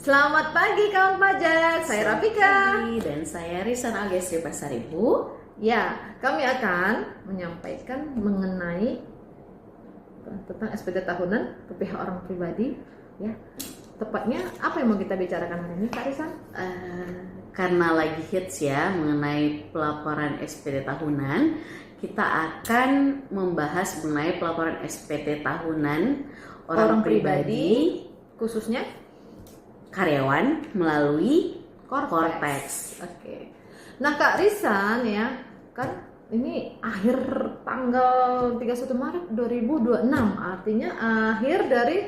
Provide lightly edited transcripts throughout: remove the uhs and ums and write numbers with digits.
Selamat pagi kawan pajak, saya Rafika. Dan saya Risan Algesri Pasaribu. Ya, kami akan menyampaikan mengenai tentang SPT tahunan PPh orang pribadi. Ya, tepatnya apa yang mau kita bicarakan hari ini, Kak Risan? Karena lagi hits ya mengenai pelaporan SPT tahunan, kita akan membahas mengenai pelaporan SPT tahunan orang pribadi, khususnya karyawan melalui Kortex. Oke. Nah, Kak Risan ya, kan ini akhir tanggal 31 Maret 2026, artinya akhir dari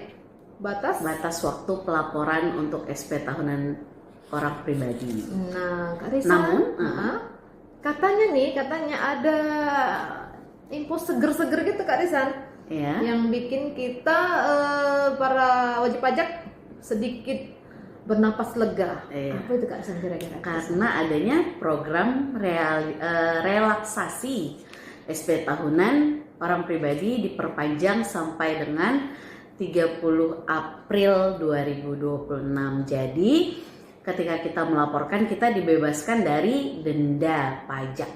batas waktu pelaporan untuk SPT tahunan orang pribadi. Nah, Kak Risan, Namun, katanya ada info seger-seger gitu, Kak Risan, ya, yang bikin kita para wajib pajak sedikit bernapas lega. Apa itu, Kak Risan, kira-kira? Karena adanya program relaksasi SPT tahunan orang pribadi diperpanjang sampai dengan 30 April 2026. Jadi ketika kita melaporkan, kita dibebaskan dari denda pajak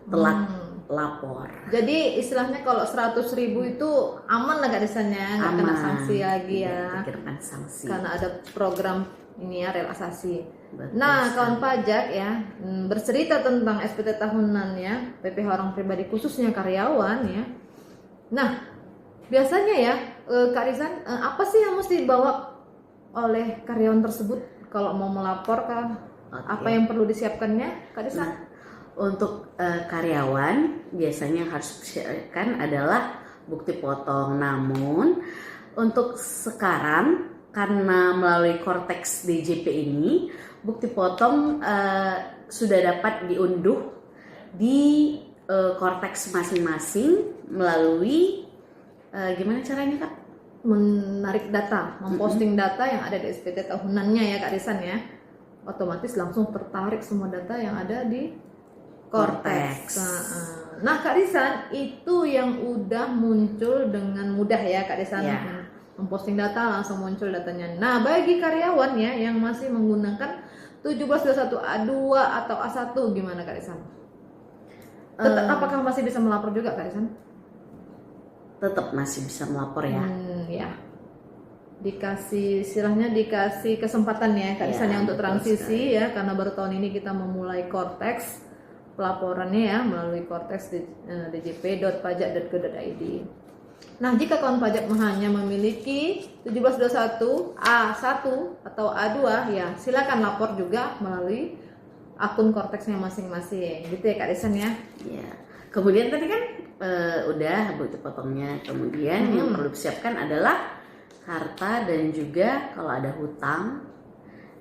telat lapor. Jadi istilahnya kalau 100.000 itu aman lah, Kak Risan ya, nggak kena sanksi lagi ya. Dikenakan sanksi. Karena ada program ini ya, relaksasi. Betul. Nah, kawan pajak ya, bercerita tentang SPT tahunan ya, PPh orang pribadi khususnya karyawan ya. Nah, biasanya ya, Kak Risan, apa sih yang mesti dibawa oleh karyawan tersebut kalau mau melaporkan? Apa yang perlu disiapkannya, Kak Risan? Nah, untuk karyawan biasanya harus disiapkan adalah bukti potong. Namun untuk sekarang karena melalui Kortex DJP ini, bukti potong sudah dapat diunduh di Kortex masing-masing melalui gimana caranya, Kak? Menarik data, memposting data yang ada di SPT tahunannya ya, Kak Risan ya. Otomatis langsung tertarik semua data yang ada di Kortex. Nah, Kak Risan, itu yang udah muncul dengan mudah ya, Kak Risan. Ya. Memposting data langsung muncul datanya. Nah, bagi karyawan ya yang masih menggunakan 1721 A2 atau A1 gimana, Kak Risan? Apakah masih bisa melapor juga, Kak Risan? Tetap masih bisa melapor ya. Ya. Dikasih kesempatan ya, Kak Risan ya, untuk transisi ya, karena baru tahun ini kita memulai Kortex pelaporannya ya melalui Kortex djp.pajak.go.id. Nah, jika kawan pajak hanya memiliki 1721 A1 atau A2 ya, silakan lapor juga melalui akun Kortexnya masing-masing. Gitu ya, Kak Risan ya. Ya. Kemudian tadi kan udah bukti potongnya. Kemudian yang perlu disiapkan adalah harta dan juga kalau ada hutang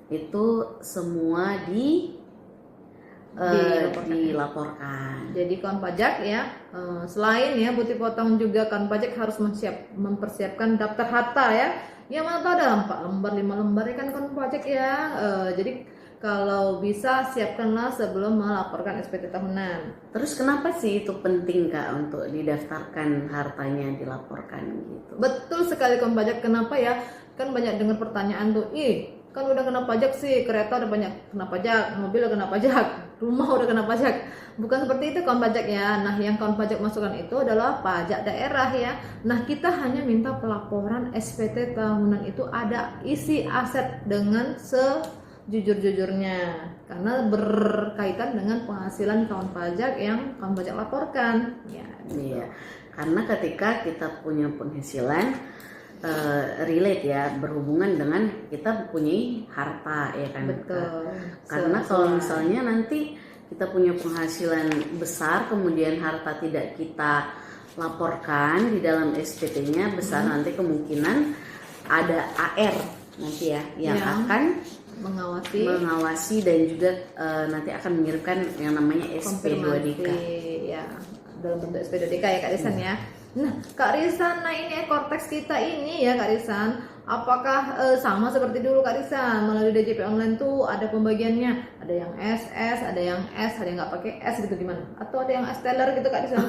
itu semua dilaporkan. Jadi kawan pajak ya, selain ya bukti potong juga kawan pajak harus mempersiapkan daftar harta ya. Ya, mana tahu ada 4 lembar 5 lembar ya kan kawan pajak ya. Jadi kalau bisa siapkanlah sebelum melaporkan SPT tahunan. Terus kenapa sih itu penting, Kak, untuk didaftarkan hartanya dilaporkan gitu? Betul sekali kawan pajak. Kenapa ya? Kan banyak dengar pertanyaan tuh, kan udah kena pajak sih, kereta udah banyak kena pajak, mobil udah kena pajak, rumah udah kena pajak. Bukan seperti itu kawan pajak ya. Nah, yang kawan pajak masukkan itu adalah pajak daerah ya. Nah, kita hanya minta pelaporan SPT tahunan itu ada isi aset dengan sejujur-jujurnya, karena berkaitan dengan penghasilan kawan pajak yang kawan pajak laporkan ya. Iya, karena ketika kita punya penghasilan relate ya, berhubungan dengan kita punya harta ya kan. Betul. Karena kalau misalnya nanti kita punya penghasilan besar kemudian harta tidak kita laporkan di dalam SPT-nya besar, nanti kemungkinan ada AR nanti ya yang akan mengawasi dan juga nanti akan mengirimkan yang namanya SP2DK ya, dalam bentuk SP2DK ya, Kak Risan ya. Nah, Kak Risan, ini Kortex kita ini ya, Kak Risan, apakah sama seperti dulu, Kak Risan? Melalui DJP online tuh ada pembagiannya, ada yang SS, ada yang S, ada yang nggak pakai S gitu gimana? Atau ada yang S-teller gitu, Kak Risan?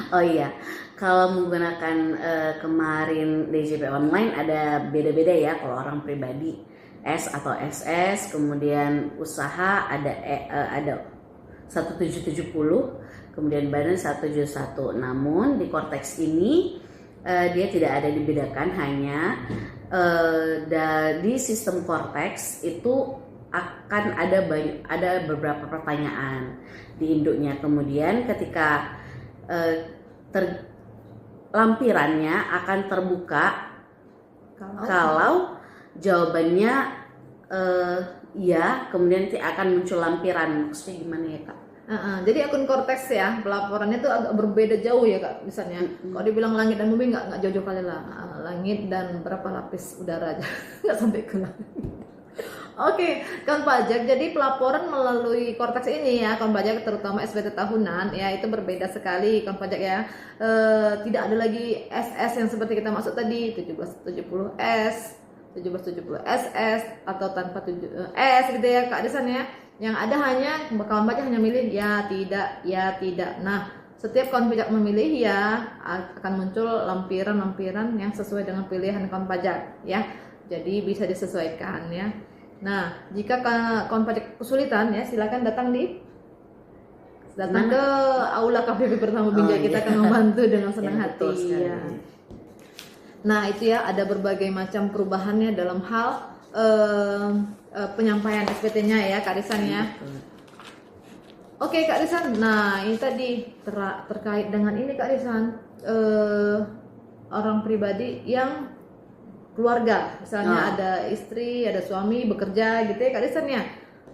Oh iya, kalau menggunakan kemarin DJP online ada beda-beda ya kalau orang pribadi. S atau SS, kemudian usaha ada 1770, kemudian badan 171. Namun di Korteks ini dia tidak ada dibedakan, hanya di sistem Korteks itu akan ada beberapa pertanyaan di induknya. Kemudian ketika lampirannya akan terbuka kalau jawabannya iya, kemudian nanti akan muncul lampiran. Maksudnya gimana ya Kak? Jadi akun Korteks ya, pelaporannya tuh agak berbeda jauh ya Kak. Misalnya kalau dibilang langit dan bumi nggak jauh-jauh kali lah. Langit dan berapa lapis udara aja nggak sampai ke langit. Oke, akun pajak. Jadi pelaporan melalui Korteks ini ya, akun pajak terutama SPT tahunan ya, itu berbeda sekali akun pajak ya. Tidak ada lagi SS yang seperti kita maksud tadi, 1770S, 1770 SS atau tanpa S gitu ya Kak Desan ya. Yang ada hanya kawan pajak hanya milih ya tidak, ya tidak. Nah, setiap kawan pajak memilih ya akan muncul lampiran-lampiran yang sesuai dengan pilihan kawan pajak ya. Jadi bisa disesuaikan ya. Nah, jika kawan pajak kesulitan ya, silakan datang ke aula KPP Pertama Binjai. Kita akan membantu dengan senang hati ya. Nah, itu ya, ada berbagai macam perubahannya dalam hal penyampaian SPT-nya ya Kak Risan ya. Oke Kak Risan, nah ini tadi terkait dengan ini Kak Risan, orang pribadi yang keluarga, misalnya ada istri, ada suami bekerja gitu ya Kak Risan ya.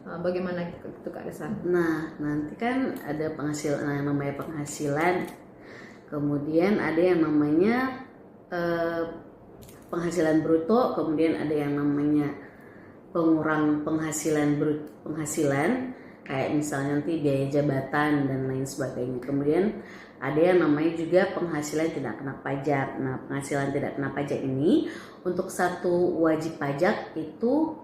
Nah, bagaimana itu Kak Risan? Nah, nanti kan ada penghasilan yang namanya penghasilan, kemudian ada yang namanya penghasilan bruto, kemudian ada yang namanya pengurang penghasilan kayak misalnya nanti biaya jabatan dan lain sebagainya. Kemudian ada yang namanya juga penghasilan tidak kena pajak. Nah, penghasilan tidak kena pajak ini untuk satu wajib pajak itu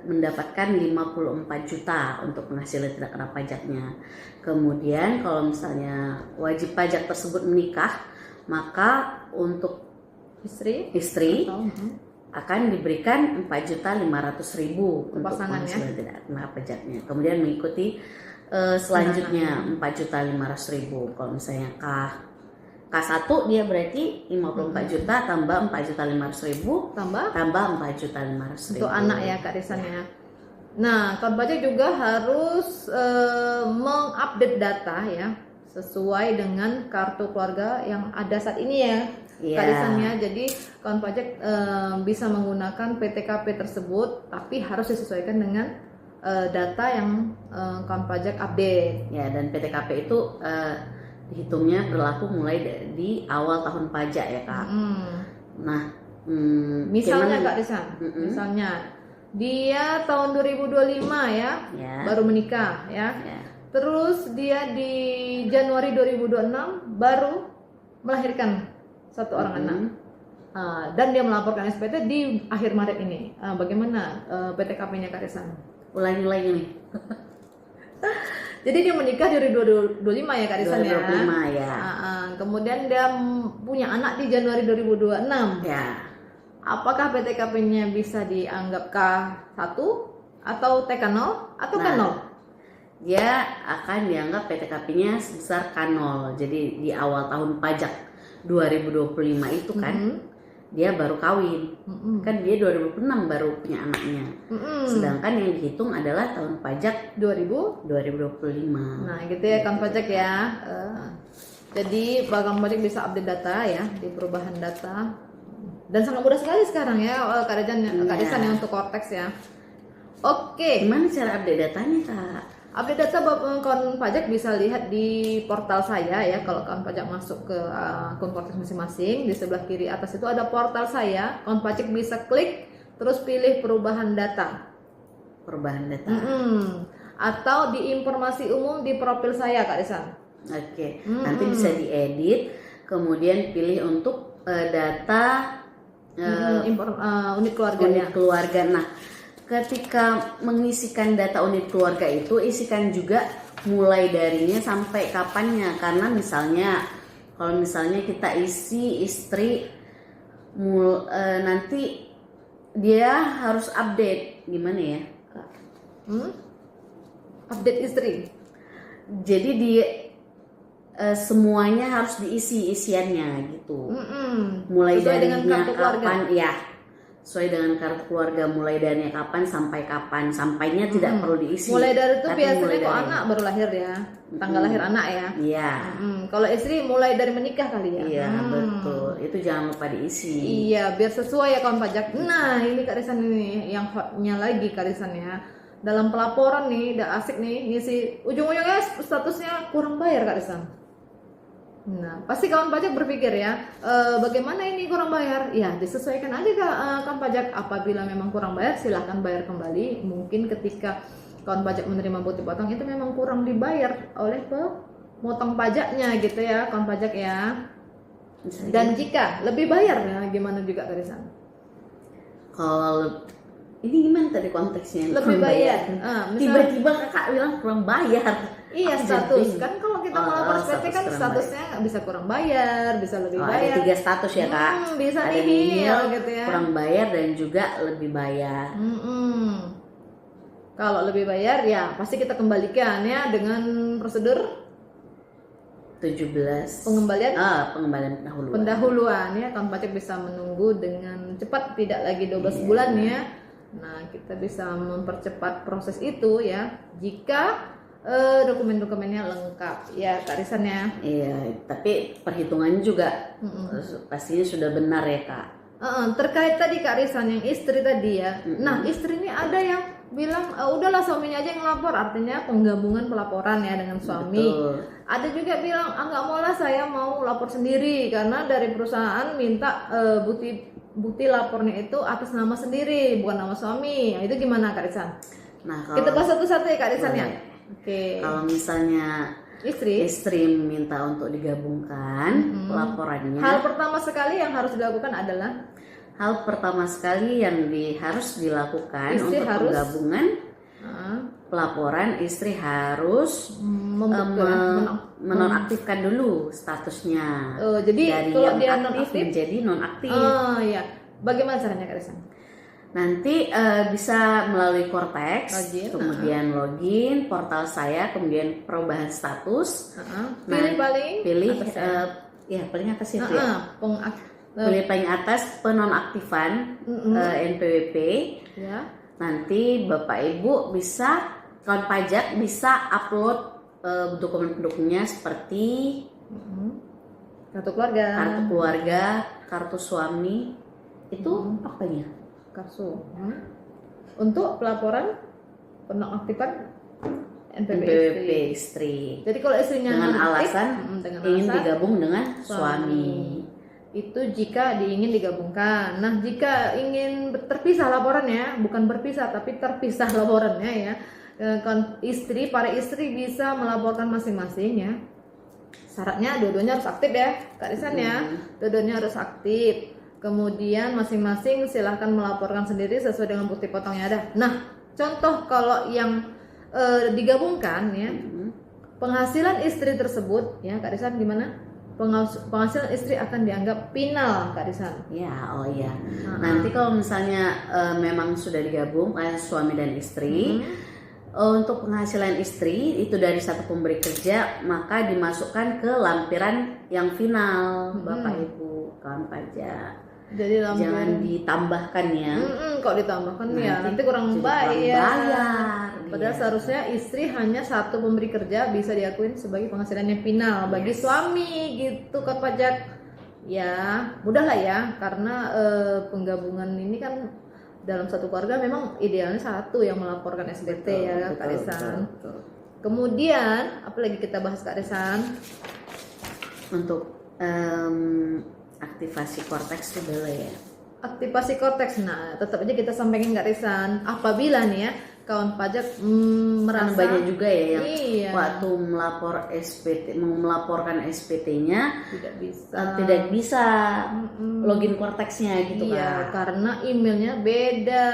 mendapatkan 54 juta untuk penghasilan tidak kena pajaknya. Kemudian kalau misalnya wajib pajak tersebut menikah, maka untuk istri akan diberikan 4.500.000 untuk penghasilan tidak kena pajaknya. Kemudian mengikuti selanjutnya 4.500.000. Kalau misalnya K1 dia berarti 54 juta tambah 4.500.000 tambah 4.500.000 untuk anak ya Kak Risan ya. Nah, kawan pajak juga harus mengupdate data ya sesuai dengan kartu keluarga yang ada saat ini ya. Kak Risan ya. Jadi kawan pajak bisa menggunakan PTKP tersebut, tapi harus disesuaikan dengan data yang kawan pajak update. Ya, dan PTKP itu hitungnya berlaku mulai di awal tahun pajak ya Kak. Nah, misalnya Kak Risan, misalnya dia tahun 2025 ya, baru menikah ya. Terus dia di Januari 2026 baru melahirkan satu orang anak. Dan dia melaporkan SPT di akhir Maret ini. Bagaimana PTKP-nya Kak Risan? Ulangi nih. Jadi dia menikah dari 2025 ya Kak Risan ya. 2025 ya. Kemudian dia punya anak di Januari 2026. Ya. Apakah PTKP-nya bisa dianggap K1 atau TK0 atau K0? Dia akan dianggap PTKP-nya sebesar K0. Jadi di awal tahun pajak 2025 itu kan dia baru kawin. Kan dia 2006 baru punya anaknya. Sedangkan yang dihitung adalah tahun pajak 2025. Nah, gitu ya kan pajak ya. Jadi Bagan Pajak bisa update data ya di perubahan data. Dan sangat mudah sekali sekarang ya Kak Risan ya untuk Korteks ya. Oke. Gimana cara update datanya Kak? Update data kawan pajak bisa lihat di portal saya ya. Kalau kawan pajak masuk ke akun Korteks masing-masing, di sebelah kiri atas itu ada portal saya. Kawan pajak bisa klik terus pilih perubahan data. Atau di informasi umum di profil saya Kak Risan. Oke. Nanti bisa diedit, kemudian pilih untuk data unit keluarga. Nah, ketika mengisikan data unit keluarga itu isikan juga mulai darinya sampai kapannya. Karena misalnya kalau misalnya kita isi istri nanti dia harus update gimana ya? Hmm? Update istri. Jadi dia semuanya harus diisi isiannya gitu. Mulai Sesuai dengan darinya kartu keluarga. kapan, ya sesuai dengan kartu keluarga, mulai darinya kapan sampai kapan, sampainya tidak perlu diisi. Mulai dari itu tapi biasanya mulai kok dari- anak baru lahir ya, tanggal lahir anak ya. Iya, Kalau istri mulai dari menikah kali ya. iya betul. Itu jangan lupa diisi. Iya, biar sesuai ya kawan pajak. Nah, ini Kak Risan ini yang hotnya lagi Kak Risan ya. Dalam pelaporan nih, udah asik nih ngisi. Ujung-ujungnya statusnya kurang bayar Kak Risan. Nah, pasti kawan pajak berpikir ya, bagaimana ini kurang bayar? Ya, disesuaikan aja kawan pajak. Apabila memang kurang bayar, silahkan bayar kembali. Mungkin ketika kawan pajak menerima bukti potong itu memang kurang dibayar oleh pemotong pajaknya gitu ya, kawan pajak ya. Dan jika lebih bayar, ya gimana juga Kak Risan? Kalau ini gimana tadi konteksnya? Lebih Kurang bayar. Misal- Tiba-tiba kakak bilang kurang bayar. Iya, Aku status jadi- kan kalau kita Oh, melapor SPT status kan kurang statusnya bisa kurang bayar, bisa lebih Ada bayar. 3 status ya kak. Bisa Ada nihil nihil, gitu ya. kurang bayar dan juga lebih bayar. Kalau lebih bayar ya pasti kita kembalikan ya dengan prosedur 17 pengembalian pengembalian pendahuluan. pendahuluan ya. Kawan pajak bisa menunggu dengan cepat, tidak lagi 12 Iya. bulan ya. Nah, kita bisa mempercepat proses itu ya jika dokumen-dokumennya lengkap ya Kak Risan ya. Iya, tapi perhitungannya juga pastinya sudah benar ya kak. Terkait tadi Kak Risan yang istri tadi ya. Nah, istri ini ada yang bilang udahlah suaminya aja yang lapor, artinya penggabungan pelaporan ya dengan suami. Betul. Ada juga bilang nggak mau lah, saya mau lapor sendiri karena dari perusahaan minta bukti lapornya itu atas nama sendiri bukan nama suami. Nah, itu gimana Kak Risan? Nah kalau Kita bahas satu-satu ya Kak Risan ya. Boleh. Oke. kalau misalnya istri minta untuk digabungkan pelaporannya, Hal pertama sekali yang harus dilakukan adalah harus dilakukan Istri untuk harus- penggabungan pelaporan, istri harus menonaktifkan dulu statusnya. jadi dari kalau yang dia aktif nonaktif, menjadi nonaktif. ya. Bagaimana caranya Kak Risan? Nanti bisa melalui Cortex, Login, kemudian login portal saya, kemudian perubahan status. Pilih pilih atas ya. paling atas itu ya. Pilih paling atas penonaktifan NPWP. Ya. Nanti Bapak Ibu bisa kawan pajak bisa upload dokumen-dokumennya seperti Kartu keluarga. kartu keluarga, kartu suami. Itu apanya? Kartu. Untuk pelaporan penonaktifan NPWP NPWP istri. istri. Jadi kalau istrinya Dengan nonaktif, alasan dengan ingin alasan digabung dengan suami. Itu jika ingin digabungkan. Nah, jika ingin terpisah laporannya, bukan berpisah tapi terpisah laporannya ya. Para istri bisa melaporkan masing-masing ya. Syaratnya dua-duanya harus aktif ya, Kak Risan ya. Dua-duanya harus aktif. Kemudian masing-masing silahkan melaporkan sendiri sesuai dengan bukti potongnya ada. Nah, contoh kalau yang digabungkan ya, penghasilan istri tersebut ya, Kak Risan gimana? Penghasilan istri akan dianggap final, Kak Risan. Ya, oh iya. Nanti kalau misalnya memang sudah digabung suami dan istri, untuk penghasilan istri itu dari satu pemberi kerja, maka dimasukkan ke lampiran yang final, Bapak Ibu kawan pajak. Jadi Jangan ditambahkan ya. kok ditambahkan ya nanti kurang jadi bayar. Padahal Iya. seharusnya istri hanya satu pemberi kerja bisa diakuin sebagai penghasilannya final bagi suami gitu kan pajak. Ya mudah lah ya karena penggabungan ini kan dalam satu keluarga memang idealnya satu yang melaporkan SPT ya Kak Risan. Kemudian apalagi kita bahas Kak Risan? Untuk aktivasi Cortex itu boleh ya. Aktivasi Cortex, nah tetap aja kita sampaikan Kak Risan apabila nih ya kawan pajak merasa Banyak juga ya yang iya, waktu melapor SPT mau melaporkan SPT-nya tidak bisa login Cortex-nya gitu iya, kan. karena emailnya beda.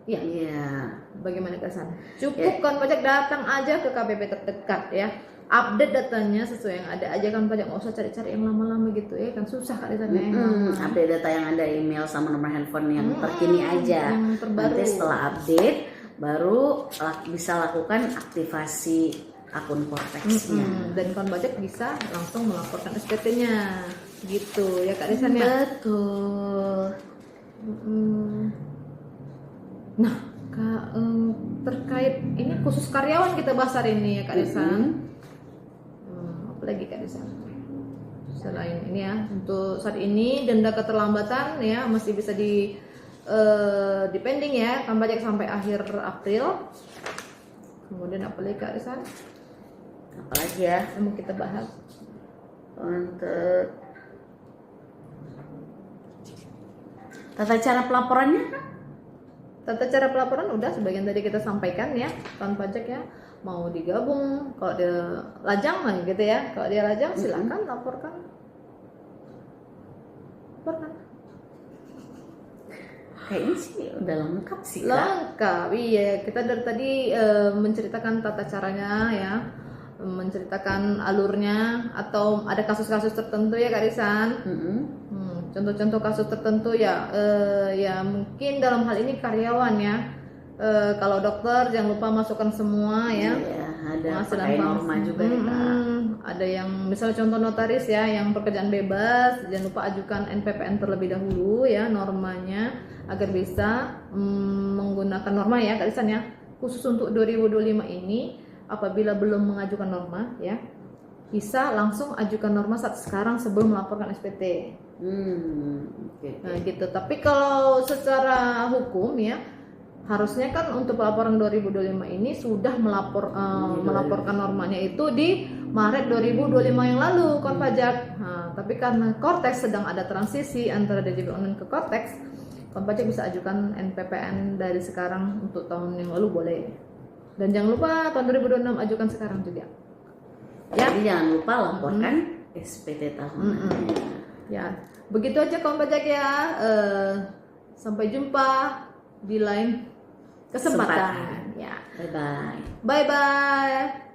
Ya, Iya. bagaimana Kak Risan? Cukup kawan pajak datang aja ke KPP terdekat ya. update datanya sesuai yang ada aja kan pajak, nggak usah cari-cari yang lama-lama gitu ya kan, susah Kak Risa ya. Update data yang ada, email sama nomor handphone yang terkini aja. yang terbaru. Nanti setelah update baru bisa lakukan aktivasi akun Cortex-nya. Dan kawan pajak bisa langsung melaporkan SPT-nya gitu ya Kak Risa ya. Betul. Nah, terkait ini khusus karyawan kita bahas hari ini ya Kak Risa. Apalagi Kak Risa? Selain ini ya, untuk saat ini denda keterlambatan ya masih bisa depending ya, kan pajak sampai akhir April. Kemudian apalagi Kak Risa? Apalagi ya yang mau kita bahas? untuk tata cara pelaporannya? Tata cara pelaporan udah sebagian tadi kita sampaikan ya, kawan pajak ya, mau digabung kalau dia lajang lah gitu ya, kalau dia lajang silakan laporkan. Kayaknya sih udah lengkap sih Kak. Lengkap, iya. Kita dari tadi menceritakan tata caranya ya, menceritakan alurnya, atau ada kasus-kasus tertentu ya Kak Risan. Contoh-contoh kasus tertentu ya, ya mungkin dalam hal ini karyawan ya. Kalau dokter jangan lupa masukkan semua ya. Iya, ada penghasilan pakai norma juga ya Kak. Ada yang misalnya contoh notaris ya, yang pekerjaan bebas, jangan lupa ajukan NPPN terlebih dahulu ya normanya, agar bisa menggunakan norma ya Kak Risan ya. Khusus untuk 2025 ini apabila belum mengajukan norma ya, bisa langsung ajukan norma saat sekarang sebelum melaporkan SPT. Nah gitu. Tapi kalau secara hukum ya, harusnya kan untuk pelaporan 2025 ini sudah melaporkan normanya itu di Maret 2025 yang lalu kawan pajak. Nah, tapi karena Cortex sedang ada transisi antara DJP online ke Cortex, kawan pajak bisa ajukan NPPN dari sekarang untuk tahun yang lalu boleh. Dan jangan lupa tahun 2026 ajukan sekarang juga. Ya. Jadi jangan lupa laporkan SPT tahunan. Ya, begitu aja kawan pajak ya. Sampai jumpa di lain kesempatan. Ya. Bye bye. Bye bye.